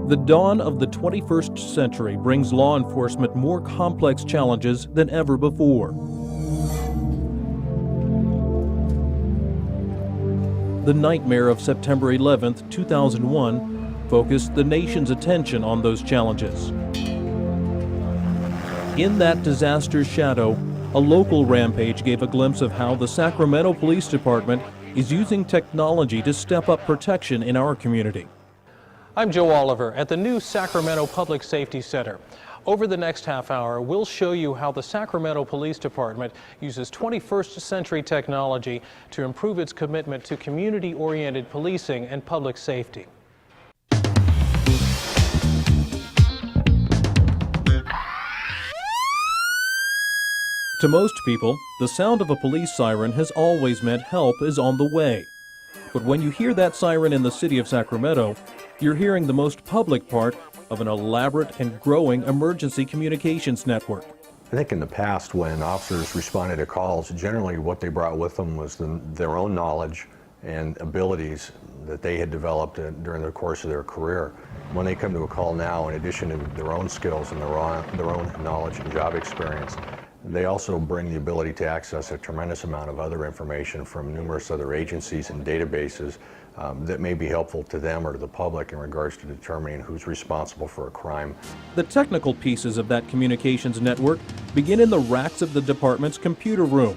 The dawn of the 21st century brings law enforcement more complex challenges than ever before. The nightmare of September 11, 2001, focused the nation's attention on those challenges. In that disaster's shadow, a local rampage gave a glimpse of how the Sacramento Police Department is using technology to step up protection in our community. I'm Joe Oliver at the new Sacramento Public Safety Center. Over the next half hour, we'll show you how the Sacramento Police Department uses 21st century technology to improve its commitment to community-oriented policing and public safety. To most people, the sound of a police siren has always meant help is on the way. But when you hear that siren in the city of Sacramento, you're hearing the most public part of an elaborate and growing emergency communications network. I think in the past, when officers responded to calls, generally what they brought with them was their own knowledge and abilities that they had developed during the course of their career. When they come to a call now, in addition to their own skills and their own knowledge and job experience, they also bring the ability to access a tremendous amount of other information from numerous other agencies and databases that may be helpful to them or to the public in regards to determining who's responsible for a crime. The technical pieces of that communications network begin in the racks of the department's computer room.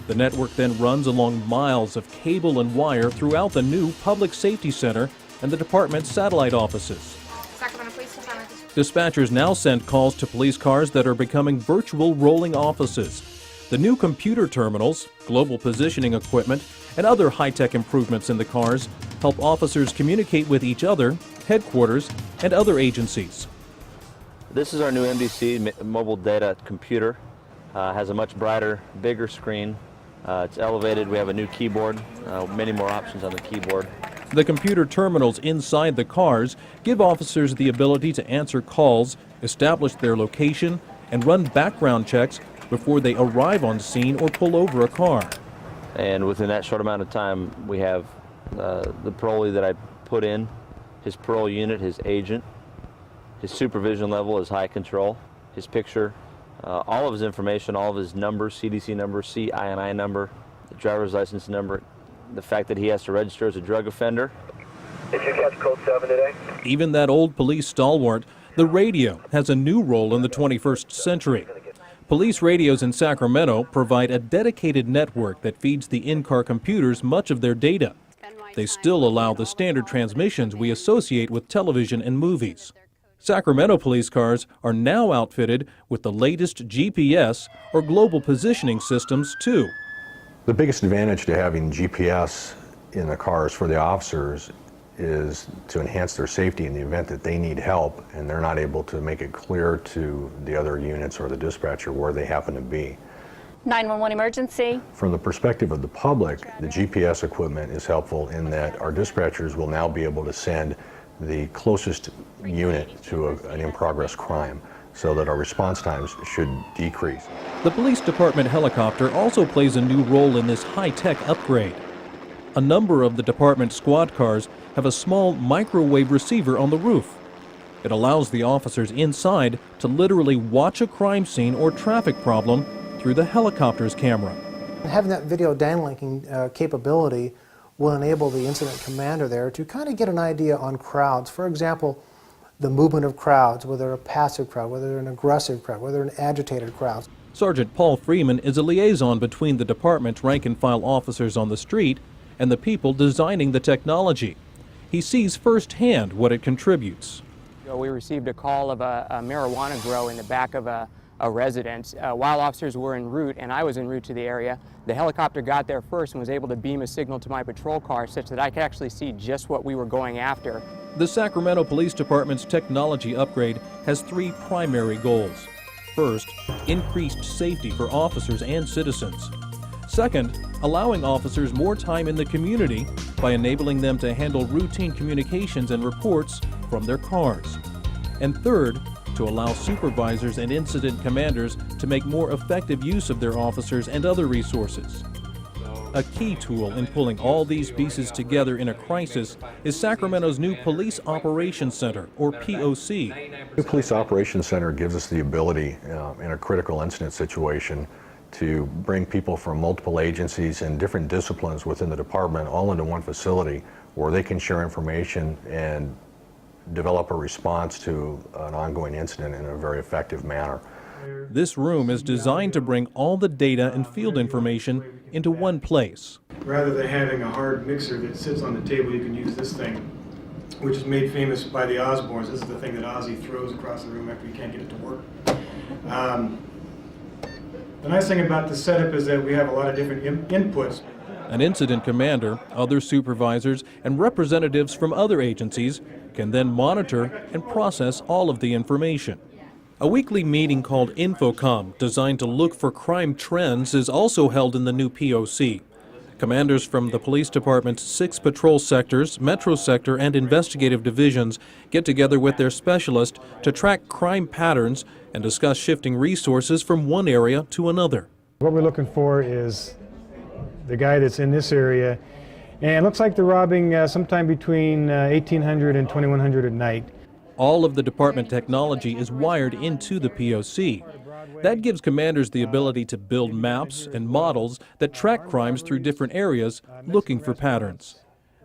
The network then runs along miles of cable and wire throughout the new Public Safety Center and the department's satellite offices. Sacramento Police Department. Dispatchers now send calls to police cars that are becoming virtual rolling offices. The new computer terminals, global positioning equipment, and other high-tech improvements in the cars help officers communicate with each other, headquarters, and other agencies. This is our new MDC mobile data computer. Has a much brighter, bigger screen. It's elevated. We have a new keyboard, many more options on the keyboard. The computer terminals inside the cars give officers the ability to answer calls, establish their location, and run background checks before they arrive on scene or pull over a car. And within that short amount of time, we have the parolee that I put in, his parole unit, his agent, his supervision level is high control, his picture, all of his information, all of his numbers, CDC number, CINI number, the driver's license number, the fact that he has to register as a drug offender. Did you catch code 7 today? Even that old police stalwart, the radio has a new role in the 21st century. Police radios in Sacramento provide a dedicated network that feeds the in-car computers much of their data. They still allow the standard transmissions we associate with television and movies. Sacramento police cars are now outfitted with the latest GPS or global positioning systems too. The biggest advantage to having GPS in the cars for the officers is to enhance their safety in the event that they need help and they're not able to make it clear to the other units or the dispatcher where they happen to be. 911 emergency. From the perspective of the public, the GPS equipment is helpful in that our dispatchers will now be able to send the closest unit to an in-progress crime, so that our response times should decrease. The police department helicopter also plays a new role in this high-tech upgrade. A number of the department squad cars have a small microwave receiver on the roof. It allows the officers inside to literally watch a crime scene or traffic problem through the helicopter's camera. Having that video downlinking capability will enable the incident commander there to kind of get an idea on crowds. For example, the movement of crowds, whether they're a passive crowd, whether they're an aggressive crowd, whether they're an agitated crowd. Sergeant Paul Freeman is a liaison between the department's rank-and-file officers on the street and the people designing the technology. He sees firsthand what it contributes. We received a call of a marijuana grow in the back of a residence. While officers were en route, and I was en route to the area, the helicopter got there first and was able to beam a signal to my patrol car such that I could actually see just what we were going after. The Sacramento Police Department's technology upgrade has three primary goals. First, increased safety for officers and citizens. Second, allowing officers more time in the community by enabling them to handle routine communications and reports from their cars. And third, to allow supervisors and incident commanders to make more effective use of their officers and other resources. A key tool in pulling all these pieces together in a crisis is Sacramento's new Police Operations Center, or POC. The Police Operations Center gives us the ability in a critical incident situation to bring people from multiple agencies and different disciplines within the department all into one facility where they can share information and develop a response to an ongoing incident in a very effective manner. This room is designed to bring all the data and field information into one place. Rather than having a hard mixer that sits on the table, you can use this thing, which is made famous by the Osbournes. This is the thing that Ozzy throws across the room after you can't get it to work. The nice thing about the setup is that we have a lot of different inputs. An incident commander, other supervisors, and representatives from other agencies can then monitor and process all of the information. A weekly meeting called InfoCom, designed to look for crime trends, is also held in the new POC. Commanders from the police department's 6 patrol sectors, metro sector, and investigative divisions get together with their specialists to track crime patterns and discuss shifting resources from one area to another. What we're looking for is the guy that's in this area, and it looks like they're robbing sometime between 1,800 and 2,100 at night. All of the department technology is wired into the POC. That gives commanders the ability to build maps and models that track crimes through different areas, looking for patterns.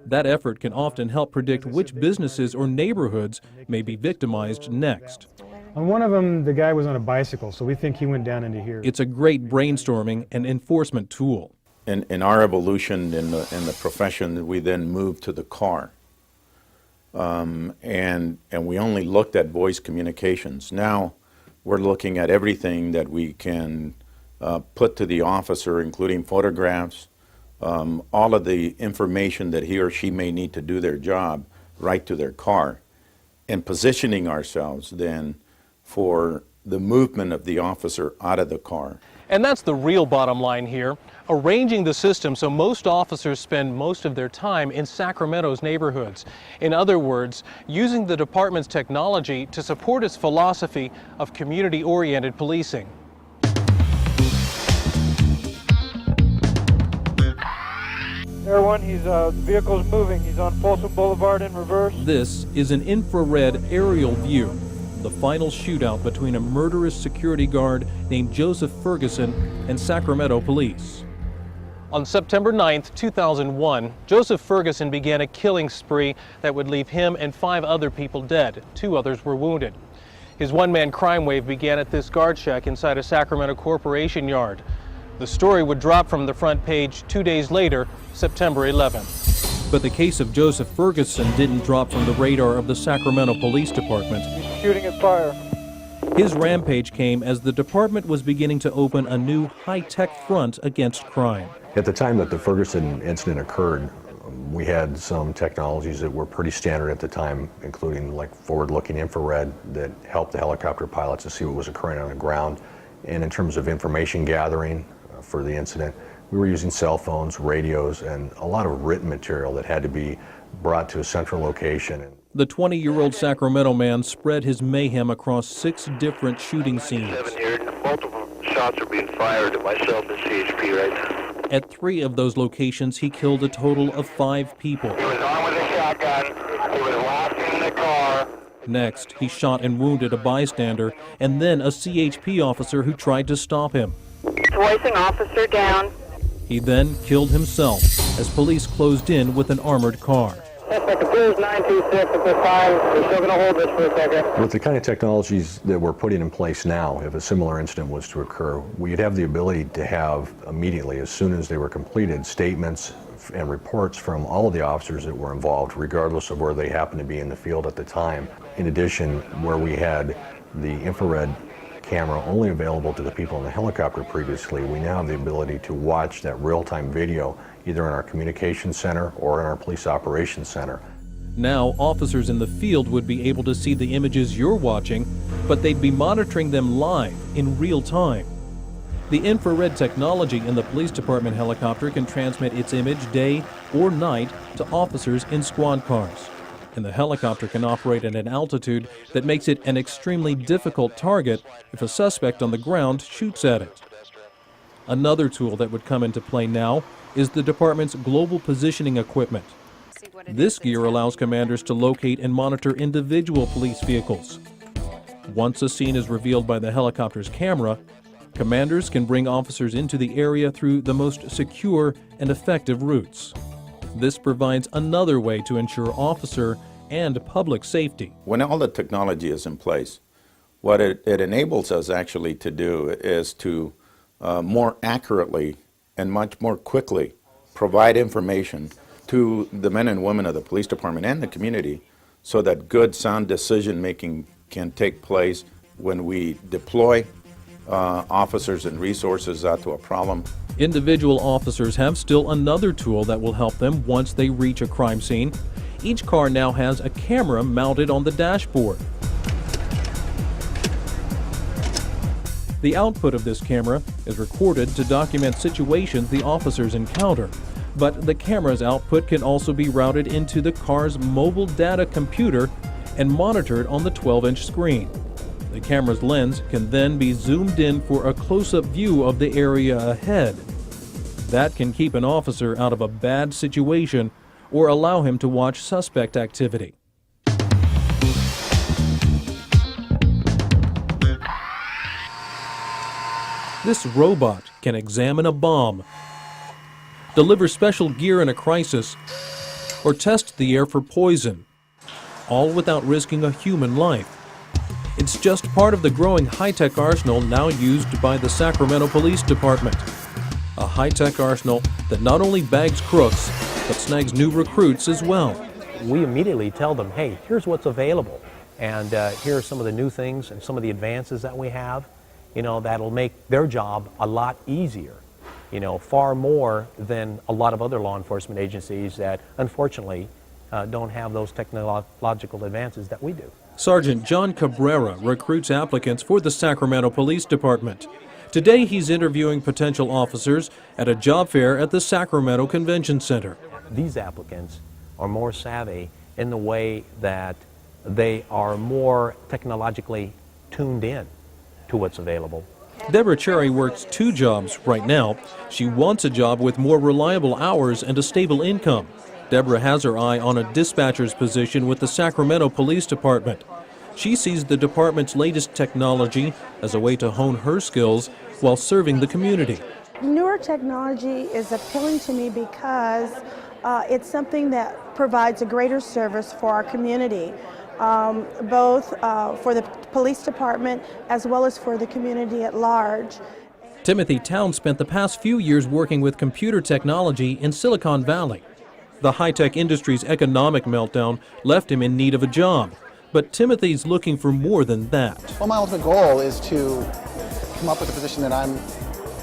That effort can often help predict which businesses or neighborhoods may be victimized next. On one of them, the guy was on a bicycle, so we think he went down into here. It's a great brainstorming and enforcement tool. In our evolution in the profession, we then moved to the car. And we only looked at voice communications. Now we're looking at everything that we can put to the officer, including photographs, all of the information that he or she may need to do their job, right to their car, and positioning ourselves then for the movement of the officer out of the car. And that's the real bottom line here, arranging the system so most officers spend most of their time in Sacramento's neighborhoods. In other words, using the department's technology to support its philosophy of community-oriented policing. Air 1, the vehicle's moving. He's on Folsom Boulevard in reverse. This is an infrared aerial view, the final shootout between a murderous security guard named Joseph Ferguson and Sacramento police. On September 9th, 2001, Joseph Ferguson began a killing spree that would leave him and 5 other people dead. 2 others were wounded. His one-man crime wave began at this guard shack inside a Sacramento corporation yard. The story would drop from the front page 2 days later, September 11th. But the case of Joseph Ferguson didn't drop from the radar of the Sacramento Police Department. Shooting at fire. His rampage came as the department was beginning to open a new high-tech front against crime. At the time that the Ferguson incident occurred, we had some technologies that were pretty standard at the time, including like forward-looking infrared that helped the helicopter pilots to see what was occurring on the ground. And in terms of information gathering for the incident, we were using cell phones, radios, and a lot of written material that had to be brought to a central location. The 20-year-old Sacramento man spread his mayhem across 6 different shooting scenes. 7 here. Multiple shots are being fired at myself and CHP right now. At 3 of those locations, he killed a total of 5 people. He was armed with a shotgun. He was locked in the car. Next, he shot and wounded a bystander and then a CHP officer who tried to stop him. Voicing officer down. He then killed himself as police closed in with an armored car. Suspect appears 926 at this time. We're still going to hold this for a second. With the kind of technologies that we're putting in place now, if a similar incident was to occur, we'd have the ability to have immediately, as soon as they were completed, statements and reports from all of the officers that were involved, regardless of where they happened to be in the field at the time. In addition, where we had the infrared camera only available to the people in the helicopter previously, we now have the ability to watch that real-time video either in our communications center or in our police operations center. Now, officers in the field would be able to see the images you're watching, but they'd be monitoring them live in real time. The infrared technology in the police department helicopter can transmit its image day or night to officers in squad cars. And the helicopter can operate at an altitude that makes it an extremely difficult target if a suspect on the ground shoots at it. Another tool that would come into play now is the department's global positioning equipment. This gear allows commanders to locate and monitor individual police vehicles. Once a scene is revealed by the helicopter's camera, commanders can bring officers into the area through the most secure and effective routes. This provides another way to ensure officer and public safety. When all the technology is in place, what it enables us actually to do is to more accurately and much more quickly provide information to the men and women of the police department and the community so that good, sound decision making can take place when we deploy officers and resources out to a problem. Individual officers have still another tool that will help them once they reach a crime scene. Each car now has a camera mounted on the dashboard. The output of this camera is recorded to document situations the officers encounter, but the camera's output can also be routed into the car's mobile data computer and monitored on the 12-inch screen. The camera's lens can then be zoomed in for a close-up view of the area ahead. That can keep an officer out of a bad situation or allow him to watch suspect activity. This robot can examine a bomb, deliver special gear in a crisis, or test the air for poison, all without risking a human life. It's just part of the growing high-tech arsenal now used by the Sacramento Police Department. A high-tech arsenal that not only bags crooks, but snags new recruits as well. We immediately tell them, hey, here's what's available, and here are some of the new things and some of the advances that we have, that'll make their job a lot easier, far more than a lot of other law enforcement agencies that unfortunately don't have those technological advances that we do. Sergeant John Cabrera recruits applicants for the Sacramento Police Department. Today he's interviewing potential officers at a job fair at the Sacramento Convention Center. These applicants are more savvy in the way that they are more technologically tuned in to what's available. Deborah Cherry works 2 jobs right now. She wants a job with more reliable hours and a stable income. Deborah has her eye on a dispatcher's position with the Sacramento Police Department. She sees the department's latest technology as a way to hone her skills while serving the community. Newer technology is appealing to me because it's something that provides a greater service for our community, both for the police department as well as for the community at large. Timothy Town spent the past few years working with computer technology in Silicon Valley. The high-tech industry's economic meltdown left him in need of a job. But Timothy's looking for more than that. Well, my ultimate goal is to come up with a position that I'm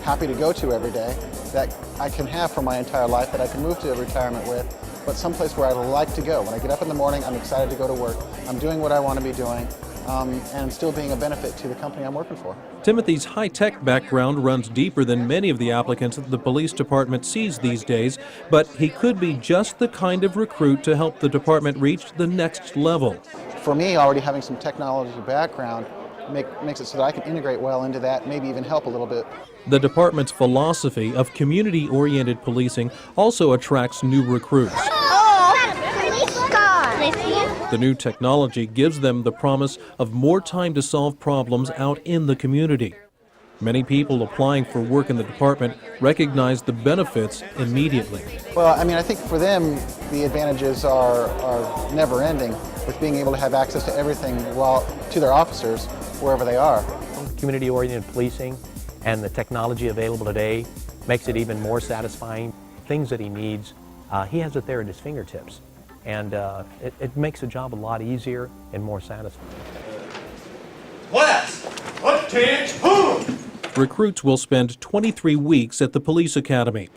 happy to go to every day, that I can have for my entire life, that I can move to retirement with, but someplace where I like to go. When I get up in the morning, I'm excited to go to work. I'm doing what I want to be doing, and still being a benefit to the company I'm working for. Timothy's high-tech background runs deeper than many of the applicants that the police department sees these days, but he could be just the kind of recruit to help the department reach the next level. For me, already having some technology background makes it so that I can integrate well into that, maybe even help a little bit. The department's philosophy of community-oriented policing also attracts new recruits. The new technology gives them the promise of more time to solve problems out in the community. Many people applying for work in the department recognize the benefits immediately. Well, I think for them, the advantages are never-ending with being able to have access to everything to their officers wherever they are. Community-oriented policing and the technology available today makes it even more satisfying. Things that he needs, he has it there at his fingertips. And it makes the job a lot easier and more satisfying. Class, attention! Recruits will spend 23 weeks at the police academy.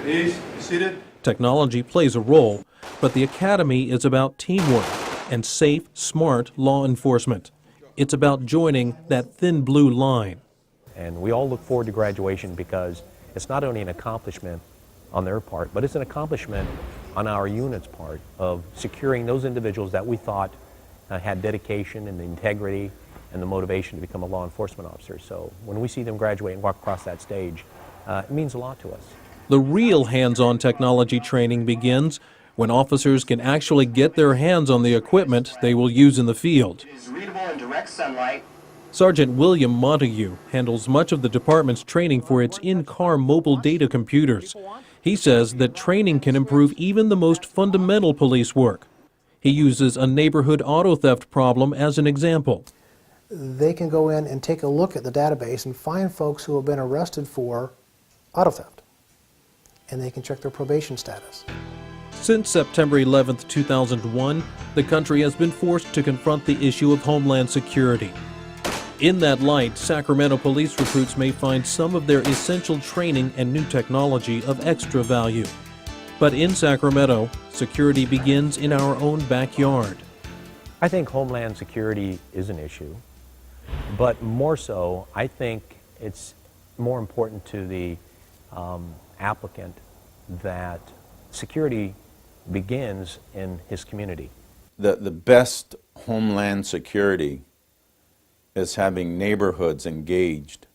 Please, be seated. Technology plays a role, but the academy is about teamwork and safe, smart law enforcement. It's about joining that thin blue line. And we all look forward to graduation because it's not only an accomplishment on their part, but it's an accomplishment on our unit's part of securing those individuals that we thought had dedication and the integrity and the motivation to become a law enforcement officer. So when we see them graduate and walk across that stage, it means a lot to us. The real hands-on technology training begins when officers can actually get their hands on the equipment they will use in the field. It is readable in direct sunlight. Sergeant William Montague handles much of the department's training for its in-car mobile data computers. He says that training can improve even the most fundamental police work. He uses a neighborhood auto theft problem as an example. They can go in and take a look at the database and find folks who have been arrested for auto theft, and they can check their probation status. Since September 11, 2001, the country has been forced to confront the issue of homeland security. In that light, Sacramento police recruits may find some of their essential training and new technology of extra value. But in Sacramento, security begins in our own backyard. I think homeland security is an issue, but more so, I think it's more important to the applicant that security begins in his community. The best homeland security is having neighborhoods engaged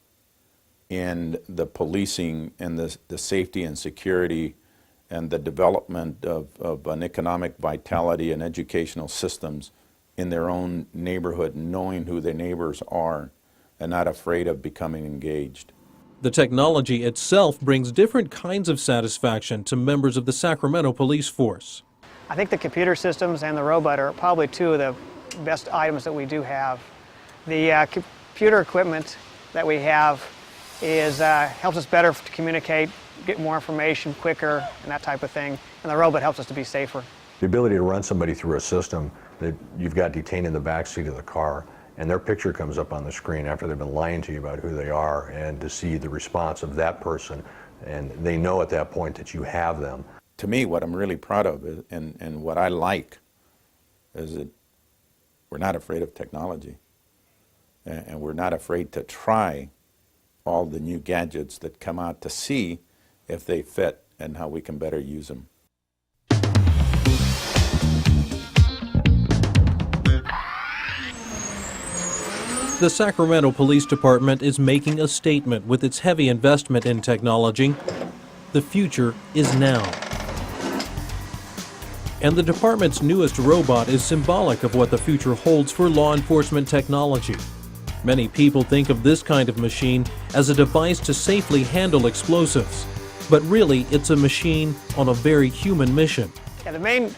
in the policing and the safety and security and the development of an economic vitality and educational systems in their own neighborhood, knowing who their neighbors are and not afraid of becoming engaged. The technology itself brings different kinds of satisfaction to members of the Sacramento police force. I think the computer systems and the robot are probably two of the best items that we do have. The computer equipment that we have helps us better to communicate, get more information quicker, and that type of thing. And the robot helps us to be safer. The ability to run somebody through a system that you've got detained in the back seat of the car, and their picture comes up on the screen after they've been lying to you about who they are, and to see the response of that person, and they know at that point that you have them. To me, what I'm really proud of is, and what I like is that we're not afraid of technology. And we're not afraid to try all the new gadgets that come out to see if they fit and how we can better use them. The Sacramento Police Department is making a statement with its heavy investment in technology. The future is now. And the department's newest robot is symbolic of what the future holds for law enforcement technology. Many people think of this kind of machine as a device to safely handle explosives, but really it's a machine on a very human mission. Yeah, the main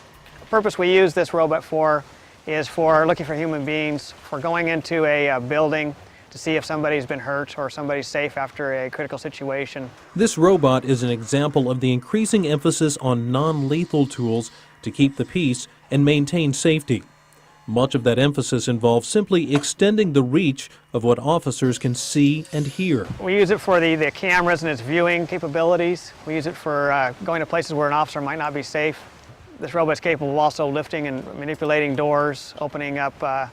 purpose we use this robot for is for looking for human beings, for going into a building to see if somebody's been hurt or somebody's safe after a critical situation. This robot is an example of the increasing emphasis on non-lethal tools to keep the peace and maintain safety. Much of that emphasis involves simply extending the reach of what officers can see and hear. We use it for the cameras and its viewing capabilities. We use it for going to places where an officer might not be safe. This robot is capable of also lifting and manipulating doors, opening up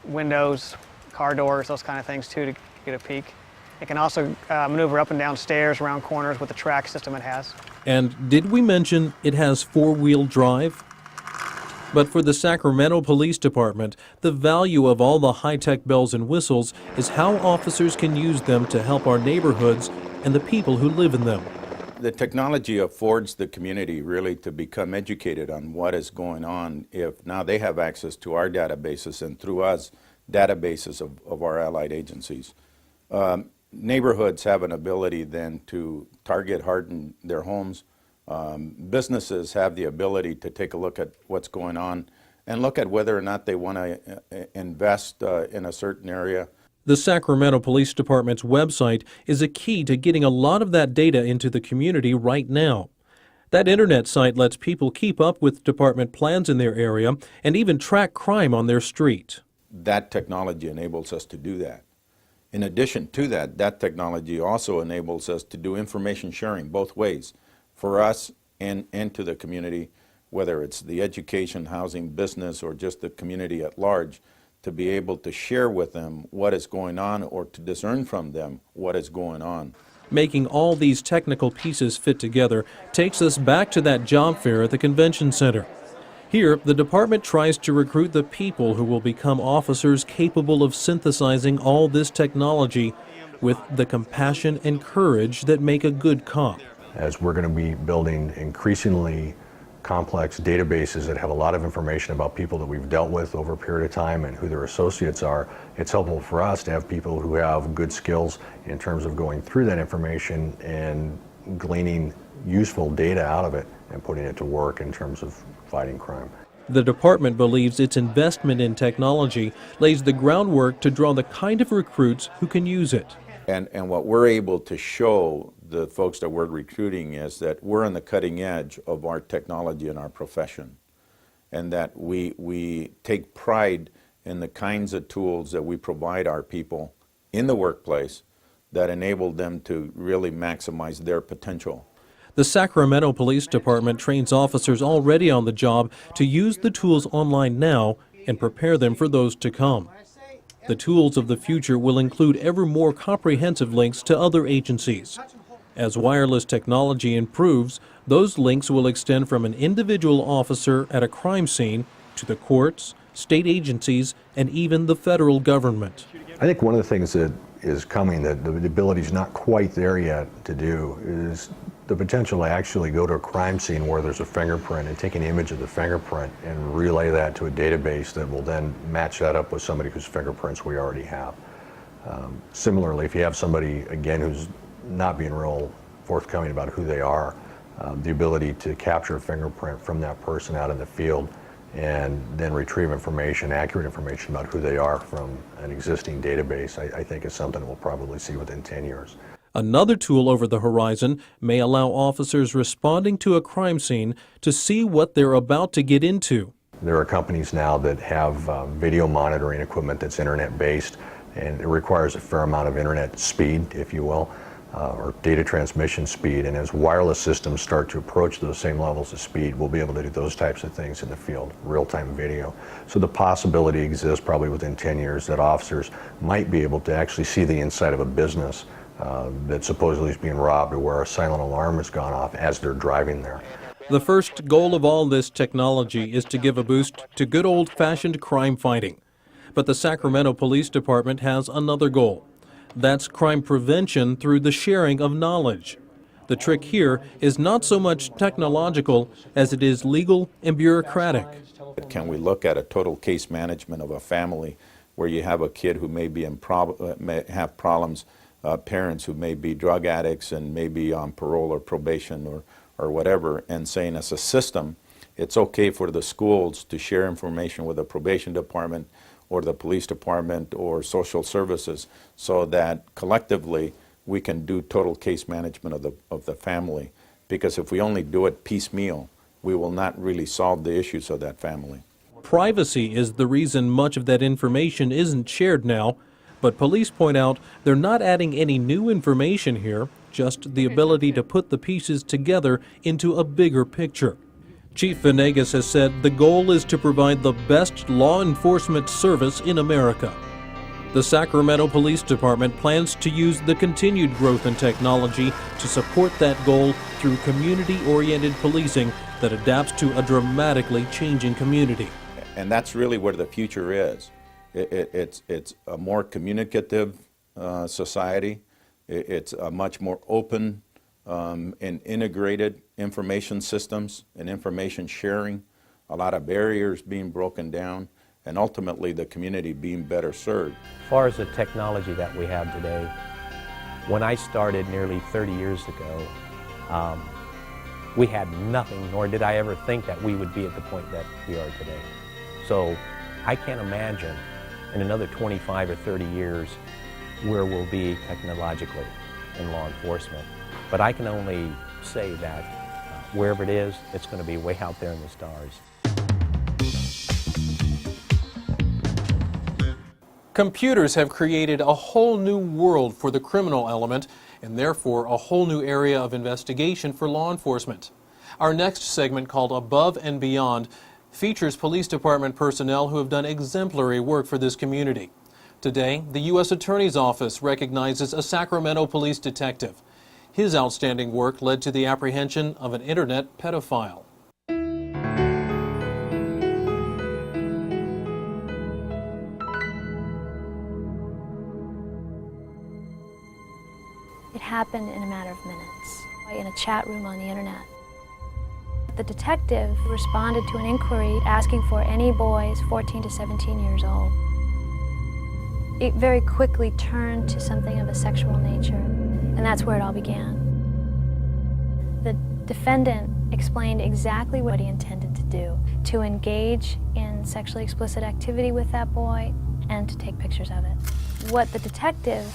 windows, car doors, those kind of things too, to get a peek. It can also maneuver up and down stairs, around corners with the track system it has. And did we mention it has four-wheel drive? But for the Sacramento Police Department, the value of all the high-tech bells and whistles is how officers can use them to help our neighborhoods and the people who live in them. The technology affords the community really to become educated on what is going on if now they have access to our databases and through us databases of our allied agencies. Neighborhoods have an ability then to target harden their homes. Businesses have the ability to take a look at what's going on and look at whether or not they want to invest in a certain area. The Sacramento Police Department's website is a key to getting a lot of that data into the community right now. That internet site lets people keep up with department plans in their area and even track crime on their street. That technology enables us to do that. In addition to that, that technology also enables us to do information sharing both ways, for us and to the community, whether it's the education, housing, business, or just the community at large, to be able to share with them what is going on or to discern from them what is going on. Making all these technical pieces fit together takes us back to that job fair at the convention center. Here, the department tries to recruit the people who will become officers capable of synthesizing all this technology with the compassion and courage that make a good cop. As we're going to be building increasingly complex databases that have a lot of information about people that we've dealt with over a period of time and who their associates are, it's helpful for us to have people who have good skills in terms of going through that information and gleaning useful data out of it and putting it to work in terms of fighting crime. The department believes its investment in technology lays the groundwork to draw the kind of recruits who can use it. And what we're able to show the folks that we're recruiting is that we're on the cutting edge of our technology and our profession, and that we take pride in the kinds of tools that we provide our people in the workplace that enable them to really maximize their potential. The Sacramento Police Department trains officers already on the job to use the tools online now and prepare them for those to come. The tools of the future will include ever more comprehensive links to other agencies. As wireless technology improves, those links will extend from an individual officer at a crime scene to the courts, state agencies, and even the federal government. I think one of the things that is coming that the ability is not quite there yet to do is the potential to actually go to a crime scene where there's a fingerprint and take an image of the fingerprint and relay that to a database that will then match that up with somebody whose fingerprints we already have. Similarly, if you have somebody, again, who's not being real forthcoming about who they are, the ability to capture a fingerprint from that person out in the field and then retrieve information, accurate information about who they are from an existing database, I think is something we'll probably see within 10 years. Another tool over the horizon may allow officers responding to a crime scene to see what they're about to get into. There are companies now that have video monitoring equipment that's internet-based, and it requires a fair amount of internet speed, if you will, or data transmission speed. And as wireless systems start to approach those same levels of speed, we'll be able to do those types of things in the field, real-time video. So the possibility exists probably within 10 years that officers might be able to actually see the inside of a business that supposedly is being robbed, or where a silent alarm has gone off as they're driving there. The first goal of all this technology is to give a boost to good old-fashioned crime fighting. But the Sacramento Police Department has another goal. That's crime prevention through the sharing of knowledge. The trick here is not so much technological as it is legal and bureaucratic. Can we look at a total case management of a family where you have a kid who may be may have problems, parents who may be drug addicts and may be on parole or probation or whatever, and saying as a system, it's okay for the schools to share information with the probation department or the police department or social services, so that collectively we can do total case management of the family. Because if we only do it piecemeal, we will not really solve the issues of that family. Privacy is the reason much of that information isn't shared now, but police point out they're not adding any new information here, just the ability to put the pieces together into a bigger picture. Chief Venegas has said the goal is to provide the best law enforcement service in America. The Sacramento Police Department plans to use the continued growth in technology to support that goal through community-oriented policing that adapts to a dramatically changing community. And that's really where the future is. It's a more communicative society. It's a much more open and integrated information systems and information sharing, a lot of barriers being broken down, and ultimately the community being better served. As far as the technology that we have today, when I started nearly 30 years ago, we had nothing, nor did I ever think that we would be at the point that we are today. So I can't imagine in another 25 or 30 years where we'll be technologically in law enforcement. But I can only say that wherever it is, it's going to be way out there in the stars. Computers have created a whole new world for the criminal element, and therefore a whole new area of investigation for law enforcement. Our next segment, called Above and Beyond, features police department personnel who have done exemplary work for this community. Today, the U.S. Attorney's Office recognizes a Sacramento police detective. His outstanding work led to the apprehension of an internet pedophile. happened in a matter of minutes, in a chat room on the internet. The detective responded to an inquiry asking for any boys 14 to 17 years old. It very quickly turned to something of a sexual nature, and that's where it all began. The defendant explained exactly what he intended to do, to engage in sexually explicit activity with that boy and to take pictures of it. What the detective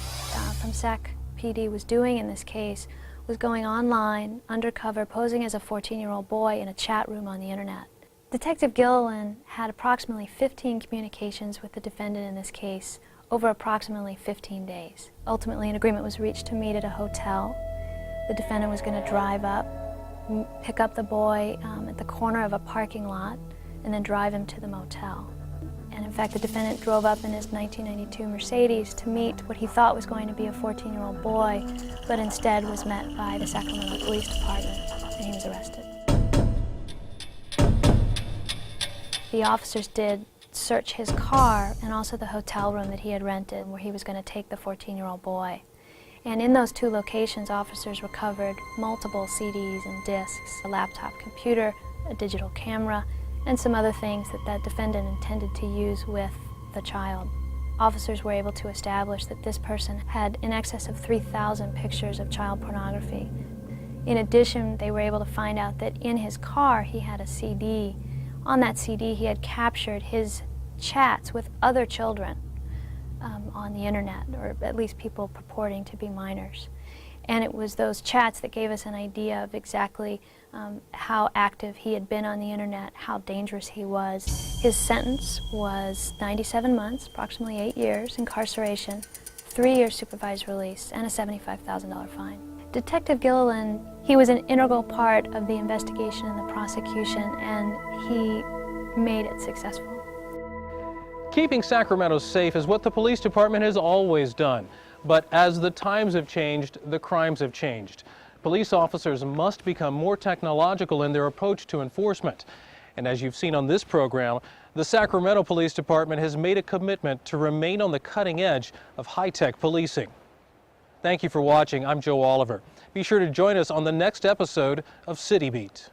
from Sac PD was doing in this case was going online, undercover, posing as a 14-year-old boy in a chat room on the internet. Detective Gilliland had approximately 15 communications with the defendant in this case over approximately 15 days. Ultimately, an agreement was reached to meet at a hotel. The defendant was going to drive up, pick up the boy at the corner of a parking lot, and then drive him to the motel. And in fact, the defendant drove up in his 1992 Mercedes to meet what he thought was going to be a 14-year-old boy, but instead was met by the Sacramento Police Department, and he was arrested. The officers did search his car and also the hotel room that he had rented where he was going to take the 14-year-old boy. And in those two locations, officers recovered multiple CDs and discs, a laptop computer, a digital camera, and some other things that that defendant intended to use with the child. Officers were able to establish that this person had in excess of 3,000 pictures of child pornography. In addition, they were able to find out that in his car he had a CD. On that CD he had captured his chats with other children on the internet, or at least people purporting to be minors. And it was those chats that gave us an idea of exactly how active he had been on the internet, how dangerous he was. His sentence was 97 months, approximately 8 years, incarceration, 3 years supervised release, and a $75,000 fine. Detective Gilliland, he was an integral part of the investigation and the prosecution, and he made it successful. Keeping Sacramento safe is what the police department has always done. But as the times have changed, the crimes have changed. Police officers must become more technological in their approach to enforcement. And as you've seen on this program, the Sacramento Police Department has made a commitment to remain on the cutting edge of high-tech policing. Thank you for watching. I'm Joe Oliver. Be sure to join us on the next episode of City Beat.